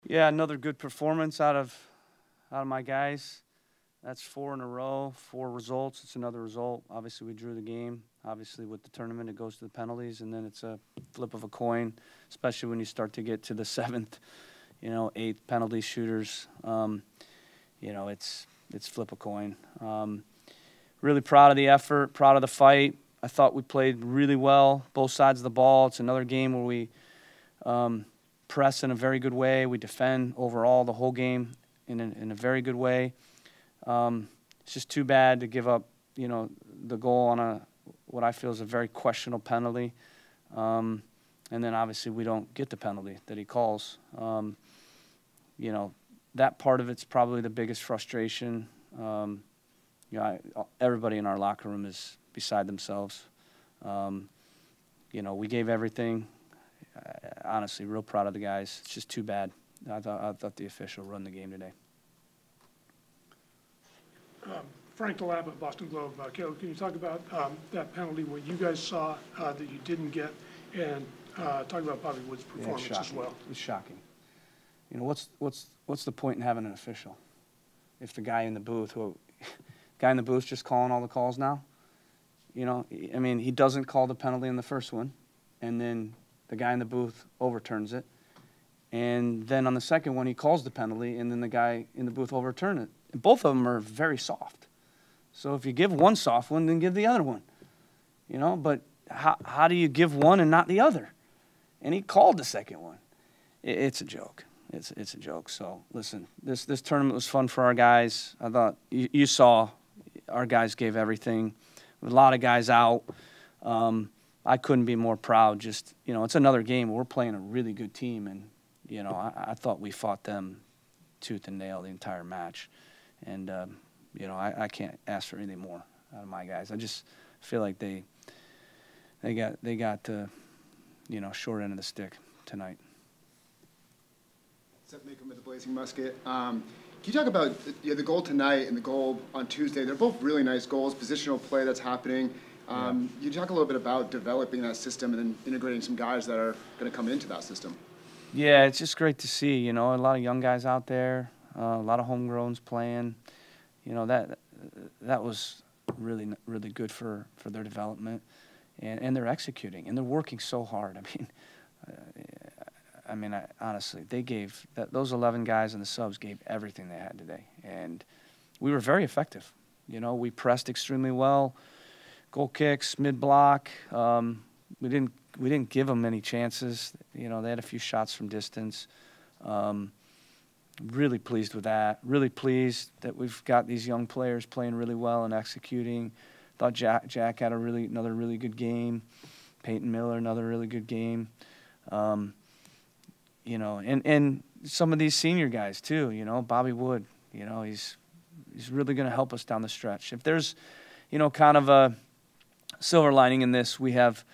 Yeah, another good performance out of my guys. That's 4 in a row, 4 results. It's another result. Obviously, we drew the game. Obviously, with the tournament, it goes to the penalties, and then it's a flip of a coin, especially when you start to get to the 7th, 8th penalty shooters. It's flip a coin. Really proud of the effort, proud of the fight. I thought we played really well, both sides of the ball. It's another game where we press in a very good way. We defend overall the whole game in a very good way. It's just too bad to give up, the goal on what I feel is a very questionable penalty. And then obviously we don't get the penalty that he calls. That part of it's probably the biggest frustration. Everybody in our locker room is beside themselves. We gave everything. Honestly, real proud of the guys. It's just too bad. I thought the official run the game today. Frank DeLappa, Boston Globe. Caleb, can you talk about that penalty, what you guys saw that you didn't get, and talk about Bobby Wood's performance as well? It's shocking. What's the point in having an official if the guy in the booth, just calling all the calls now? He doesn't call the penalty in the first one, and then the guy in the booth overturns it. And then on the second one, he calls the penalty, and then the guy in the booth overturns it. And both of them are very soft. So if you give one soft one, then give the other one. But how do you give one and not the other? And he called the second one. It's a joke. It's a joke. So listen, this tournament was fun for our guys. I thought you saw our guys gave everything. A lot of guys out. I couldn't be more proud. Just it's another game. We're playing a really good team, and I thought we fought them tooth and nail the entire match. And I can't ask for anything more out of my guys. I just feel like they got the short end of the stick tonight. Seth Makem with the Blazing Musket. Can you talk about the goal tonight and the goal on Tuesday? They're both really nice goals, positional play that's happening. You talk a little bit about developing that system and then integrating some guys that are going to come into that system. Yeah, it's just great to see, a lot of young guys out there, a lot of homegrowns playing. That was really, really good for their development. And they're executing, and they're working so hard. Honestly, they gave those 11 guys and the subs gave everything they had today, and we were very effective. We pressed extremely well, goal kicks, mid block. We didn't give them many chances. They had a few shots from distance. Really pleased with that. Really pleased that we've got these young players playing really well and executing. Thought Jack had another really good game. Peyton Miller, another really good game. And some of these senior guys too. Bobby Wood. He's really going to help us down the stretch. If there's, kind of a silver lining in this, we have.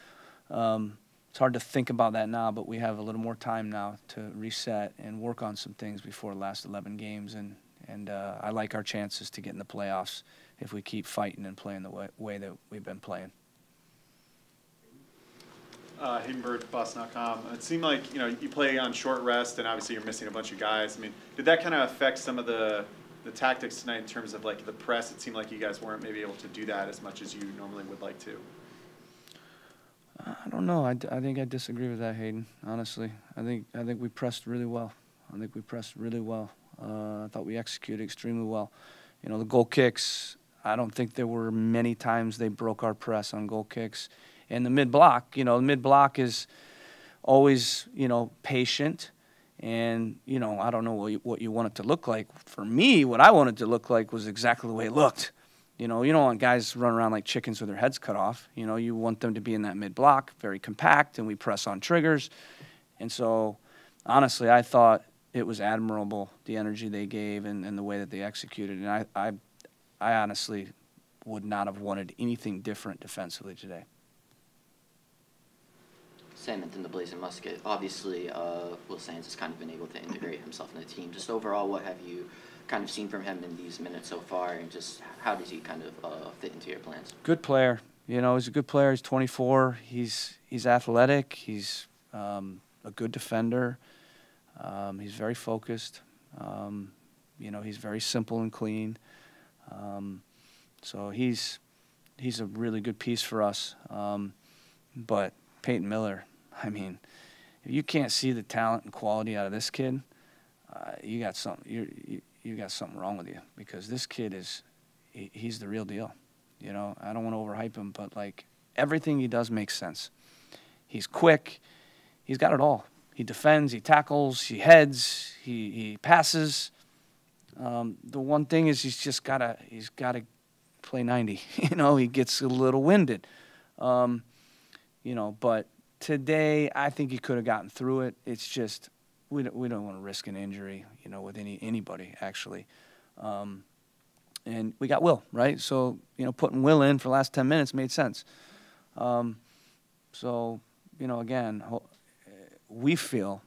It's hard to think about that now, but we have a little more time now to reset and work on some things before the last 11 games. And I like our chances to get in the playoffs if we keep fighting and playing the way that we've been playing. Hayden Bird, Boston.com. It seemed like you play on short rest, and obviously you're missing a bunch of guys. Did that kind of affect some of the tactics tonight in terms of the press? It seemed like you guys weren't maybe able to do that as much as you normally would like to. I don't know. I think I disagree with that, Hayden. Honestly, I think we pressed really well. I thought we executed extremely well. The goal kicks. I don't think there were many times they broke our press on goal kicks. And the mid block. The mid block is always patient. And I don't know what you want it to look like. For me, what I wanted to look like was exactly the way it looked. You don't want guys running around like chickens with their heads cut off. You want them to be in that mid-block, very compact, and we press on triggers. And so, honestly, I thought it was admirable, the energy they gave and the way that they executed. And I honestly would not have wanted anything different defensively today. Salmon in the Blazing Musket. Obviously, Will Sands has kind of been able to integrate himself in the team. Just overall, what have you kind of seen from him in these minutes so far, and just how does he kind of fit into your plans? Good player. He's a good player. He's 24. He's athletic. He's a good defender. He's very focused. You know, he's very simple and clean. So he's a really good piece for us. But Peyton Miller, I mean, if you can't see the talent and quality out of this kid, you got something. You got something wrong with you, because this kid he's the real deal. You know, I don't want to overhype him, but like everything he does makes sense. He's quick. He's got it all. He defends. He tackles. He heads. He passes. The one thing is he's got to play 90. You know, he gets a little winded. You know, but today I think he could have gotten through it. It's just we don't want to risk an injury, you know, with anybody actually. And we got Will, right? So, you know, putting Will in for the last 10 minutes made sense. So, you know, again, we feel,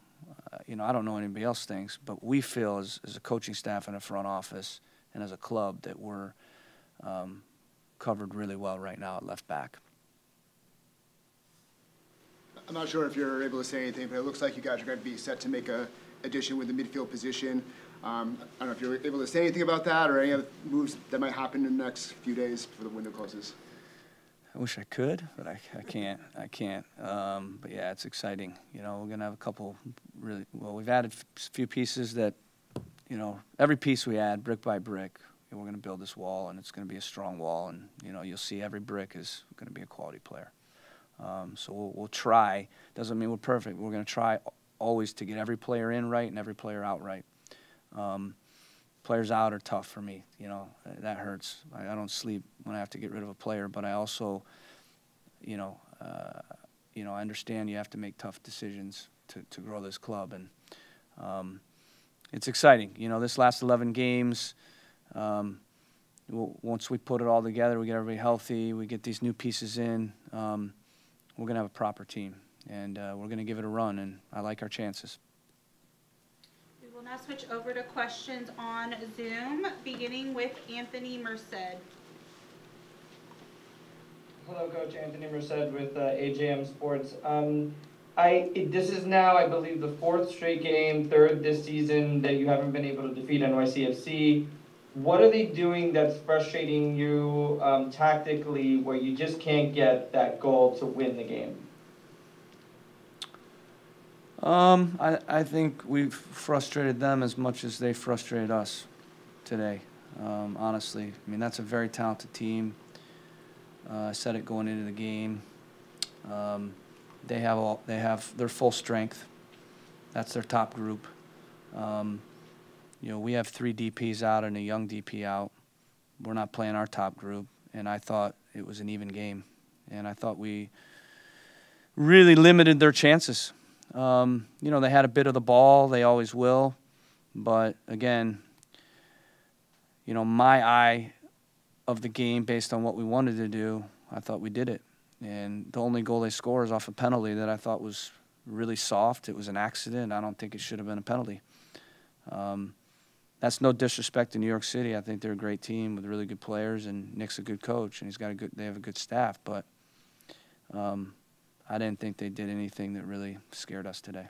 you know, I don't know anybody else thinks, but we feel as a coaching staff and a front office and as a club that we're covered really well right now at left back. I'm not sure if you're able to say anything, but it looks like you guys are going to be set to make a addition with the midfield position. I don't know if you're able to say anything about that or any other moves that might happen in the next few days before the window closes. I wish I could, but I can't. But yeah, it's exciting. You know, we're going to have a couple really, well, we've added a few pieces that, you know, every piece we add, brick by brick, we're going to build this wall, and it's going to be a strong wall, and, you know, you'll see every brick is going to be a quality player. So we'll try. Doesn't mean we're perfect. We're going to try always to get every player in right and every player out right. Players out are tough for me. You know, that hurts. I don't sleep when I have to get rid of a player, but I also, you know, I understand you have to make tough decisions to grow this club, and it's exciting. You know, this last 11 games, once we put it all together, we get everybody healthy, we get these new pieces in, we're going to have a proper team, and we're going to give it a run, and I like our chances. We will now switch over to questions on Zoom, beginning with Anthony Merced. Hello, Coach. Anthony Merced with AJM Sports. This is now, I believe, the fourth straight game, third this season, that you haven't been able to defeat NYCFC. What are they doing that's frustrating you tactically, where you just can't get that goal to win the game? I think we've frustrated them as much as they frustrated us today, honestly. I mean, that's a very talented team. I said it going into the game. They have their full strength. That's their top group. You know, we have 3 DPs out and a young DP out. We're not playing our top group, and I thought it was an even game. And I thought we really limited their chances. You know, they had a bit of the ball. They always will. But, again, you know, my eye of the game based on what we wanted to do, I thought we did it. And the only goal they score is off a penalty that I thought was really soft. It was an accident. I don't think it should have been a penalty. That's no disrespect to New York City. I think they're a great team with really good players, and Nick's a good coach, and they have a good staff. But I didn't think they did anything that really scared us today.